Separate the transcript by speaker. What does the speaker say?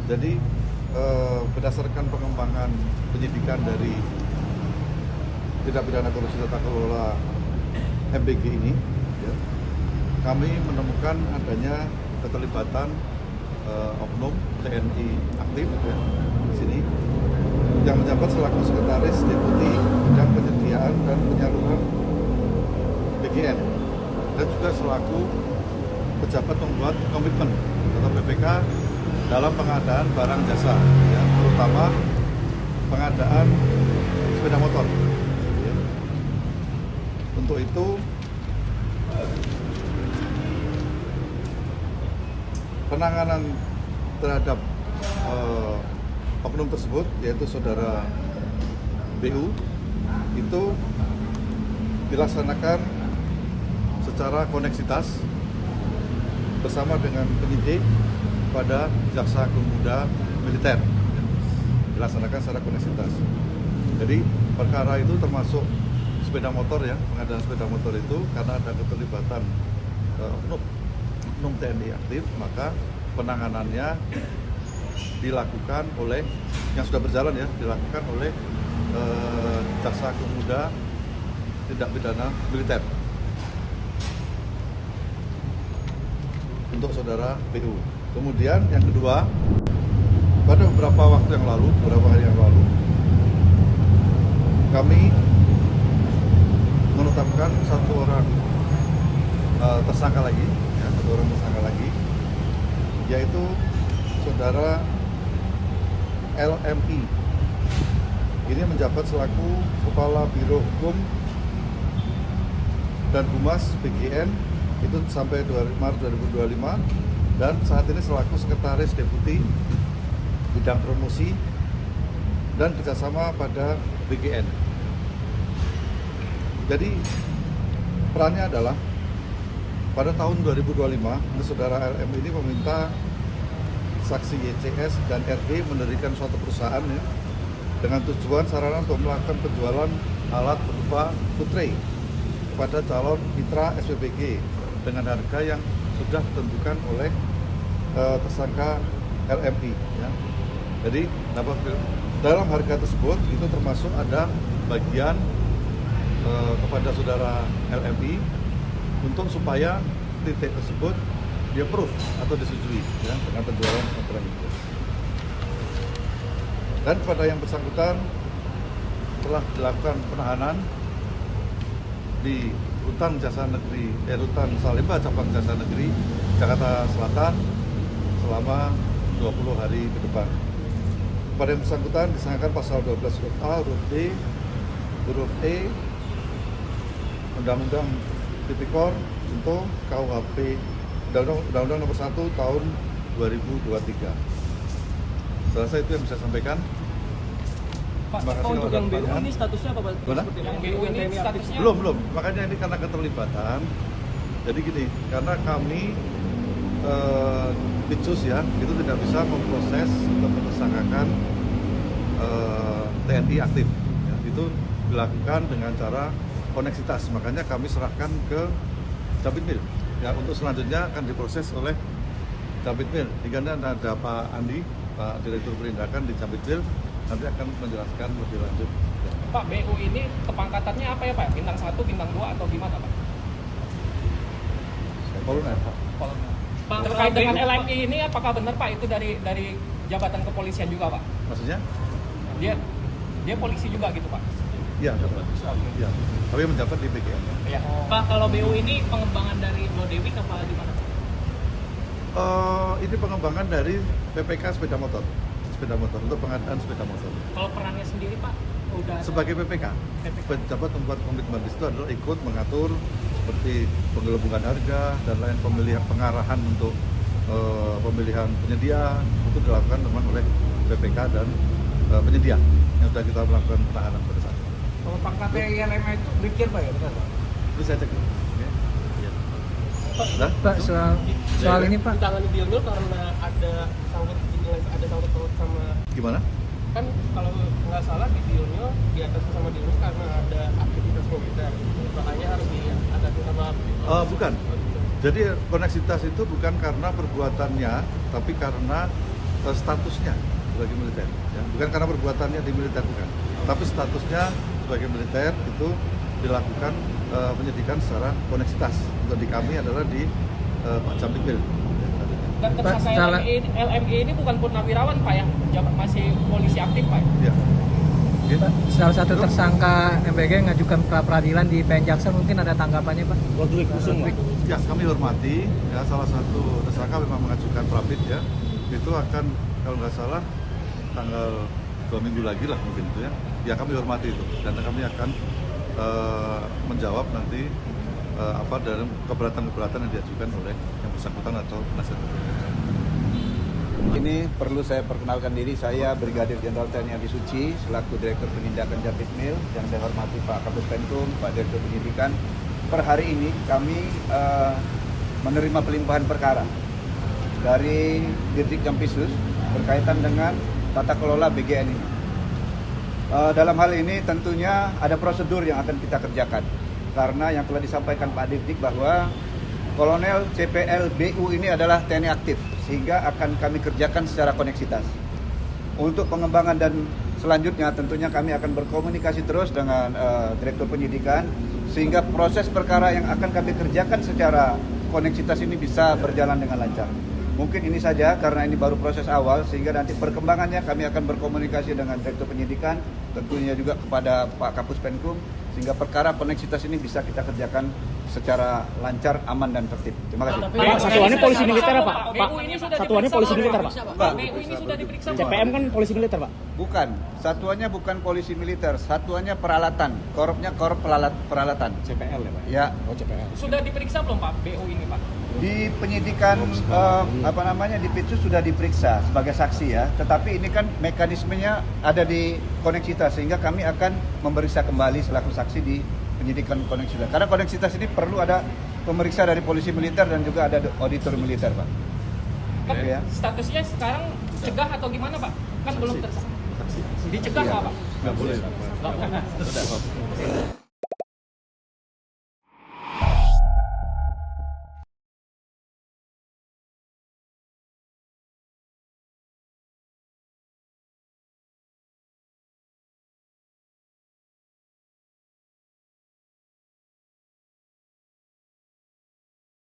Speaker 1: Jadi berdasarkan pengembangan penyidikan dari tindak pidana korupsi tata kelola MBG ini, ya, kami menemukan adanya keterlibatan oknum TNI aktif ya, di sini yang menjabat selaku sekretaris deputi bidang penyediaan dan penyaluran BGN dan juga selaku pejabat membuat komitmen atau PPK dalam pengadaan barang jasa, ya, terutama pengadaan sepeda motor. Ya. Untuk itu penanganan terhadap oknum tersebut, yaitu saudara BU, itu dilaksanakan secara koneksitas bersama dengan penyidik pada Jaksa Agung Muda Militer, dilaksanakan secara koneksitas. Jadi perkara itu termasuk sepeda motor, ya, pengadaan sepeda motor itu karena ada keterlibatan oknum TNI aktif, maka penanganannya dilakukan oleh yang sudah berjalan, ya, dilakukan oleh Jaksa Agung Muda Tindak Pidana Militer untuk saudara BU. Kemudian yang kedua, pada beberapa waktu yang lalu, beberapa hari yang lalu, kami menetapkan satu orang tersangka lagi, ya, satu orang tersangka lagi, yaitu saudara LMI. Ini menjabat selaku Kepala Biro Hukum dan Humas BGN itu sampai Maret 2025, dan saat ini selaku Sekretaris Deputi Bidang Promosi dan Kerjasama pada BGN. Jadi perannya adalah pada tahun 2025, saudara LM ini meminta saksi YCS dan RD mendirikan suatu perusahaan, ya, dengan tujuan sarana untuk melakukan penjualan alat berupa food kepada calon mitra SPBG dengan harga yang sudah ditentukan oleh tersangka LMI, ya. Jadi dalam harga tersebut itu termasuk ada bagian kepada saudara LMI untuk supaya titik tersebut dia approve atau disetujui, ya, dengan penjualan konten itu. Dan pada yang bersangkutan telah dilakukan penahanan di Rutan Rutan Salemba Cabang Jasa Negeri Jakarta Selatan selama 20 hari ke depan. Pada yang bersangkutan disangkakan pasal 12 huruf A, huruf D, huruf E, Undang-Undang Tipikor untuk KUHP, Undang-Undang Nomor 1 Tahun 2023. Saya rasa itu yang bisa saya sampaikan.
Speaker 2: Pak, untuk yang BU ini statusnya apa, Pak? Yang BU ini statusnya?
Speaker 1: Belum. Makanya ini karena keterlibatan. Jadi gini, karena kami Pitsus, ya, itu tidak bisa memproses atau mentersangkakan TNI aktif, ya. Itu dilakukan dengan cara koneksitas. Makanya kami serahkan ke Jabitmil, ya, untuk selanjutnya akan diproses oleh Jabitmil. Hingga ada Pak Andi, Pak Direktur Penindakan di Jabitmil, nanti akan menjelaskan lebih lanjut.
Speaker 2: Pak, BU ini kepangkatannya apa ya, Pak? Bintang 1, bintang 2 atau gimana, Pak?
Speaker 1: Kolonel, Pak.
Speaker 2: Kolonel. Pak, terkait dengan LMI ini apakah benar, Pak, itu dari jabatan kepolisian juga, Pak?
Speaker 1: Maksudnya?
Speaker 2: Dia polisi juga gitu, Pak?
Speaker 1: Iya, ya. Tapi menjabat di BGN.
Speaker 2: Ya. Pak, kalau BU ini pengembangan dari Bro Dewi apa di mana?
Speaker 1: Ini pengembangan dari PPK sepeda motor untuk pengadaan sepeda motor.
Speaker 2: Kalau perannya sendiri, Pak, udah
Speaker 1: sebagai PPK. Pejabat membuat komitmen di situ adalah ikut mengatur seperti penggelembungan harga dan lain pengarahan untuk pemilihan penyedia, itu dilakukan teman oleh PPK dan penyedia yang sudah kita melakukan penahanan pada saat itu.
Speaker 3: Kalau pangkatnya LMA itu brigjen, Pak, ya, benar, Pak?
Speaker 1: Itu saya cek.
Speaker 3: Pak, soal ini, Pak,
Speaker 4: ditangani Dionil karena ada sangkut sama,
Speaker 1: gimana?
Speaker 4: kan kalau nggak salah di Dionil di atas sama Dionil karena ada aktivitas militer, makanya harus diatasi sama
Speaker 1: bukan. Jadi koneksitas itu bukan karena perbuatannya, tapi karena statusnya sebagai militer, ya. Bukan karena perbuatannya di militer, bukan, tapi statusnya sebagai militer itu dilakukan penyidikan secara koneksitas. Untuk di kami adalah di Pak Jamtikmil.
Speaker 2: Dan tersangka LMI ini bukan purnawirawan Pak ya, masih polisi aktif Pak.
Speaker 1: Ya. Gitu.
Speaker 3: Salah satu tersangka MBG ngajukan pra peradilan di PN Jaksel, mungkin ada tanggapannya Pak?
Speaker 1: Ya, kami hormati, ya, salah satu tersangka memang mengajukan prapit, ya. Itu akan, kalau nggak salah, tanggal 2 minggu lagi lah mungkin itu, ya. Ya, kami hormati itu, dan kami akan menjawab nanti dari keberatan-keberatan yang diajukan oleh yang bersangkutan atau penasihat hukum.
Speaker 5: Ini perlu saya perkenalkan diri, saya Brigadir Jenderal TNI Adi Suci selaku Direktur Penindakan Jamtikmil, yang saya hormati Pak Kapus Penkum, Pak Direktur Penyidikan. Per hari ini kami menerima pelimpahan perkara dari Dirdik Jampisus berkaitan dengan tata kelola BGN ini. Dalam hal ini tentunya ada prosedur yang akan kita kerjakan, karena yang telah disampaikan Pak Dirdik bahwa Kolonel CPL BU ini adalah TNI aktif, sehingga akan kami kerjakan secara koneksitas. Untuk pengembangan dan selanjutnya tentunya kami akan berkomunikasi terus dengan Direktur Penyidikan, sehingga proses perkara yang akan kami kerjakan secara koneksitas ini bisa berjalan dengan lancar. Mungkin ini saja karena ini baru proses awal, sehingga nanti perkembangannya kami akan berkomunikasi dengan Direktur Penyidikan, tentunya juga kepada Pak Kapus Penkum, sehingga perkara koneksitas ini bisa kita kerjakan secara lancar, aman, dan tertib. Terima kasih.
Speaker 6: Pak, satuannya polisi militer ya, Pak?
Speaker 2: BU ini sudah
Speaker 6: Satuannya
Speaker 2: diperiksa,
Speaker 6: polisi militer, Pak?
Speaker 2: Pak, BU ini sudah diperiksa.
Speaker 6: CPM kan polisi militer, Pak?
Speaker 5: Bukan, satuannya bukan polisi militer, satuannya peralatan, korupnya korup peralatan.
Speaker 6: CPL ya, Pak?
Speaker 5: Ya,
Speaker 6: Oh, CPL.
Speaker 2: Sudah diperiksa belum Pak BU ini Pak?
Speaker 5: di penyidikan di Pitsus sudah diperiksa sebagai saksi, ya. Tetapi ini kan mekanismenya ada di koneksitas, sehingga kami akan memeriksa kembali selaku saksi di penyidikan koneksitas. Karena koneksitas ini perlu ada pemeriksa dari polisi militer dan juga ada auditor militer, Pak.
Speaker 2: Kan
Speaker 5: Ya.
Speaker 2: statusnya sekarang cegah atau gimana Pak? Kan belum tersangka. Dicegah
Speaker 5: Iya.
Speaker 2: nggak Pak?
Speaker 1: Nggak boleh.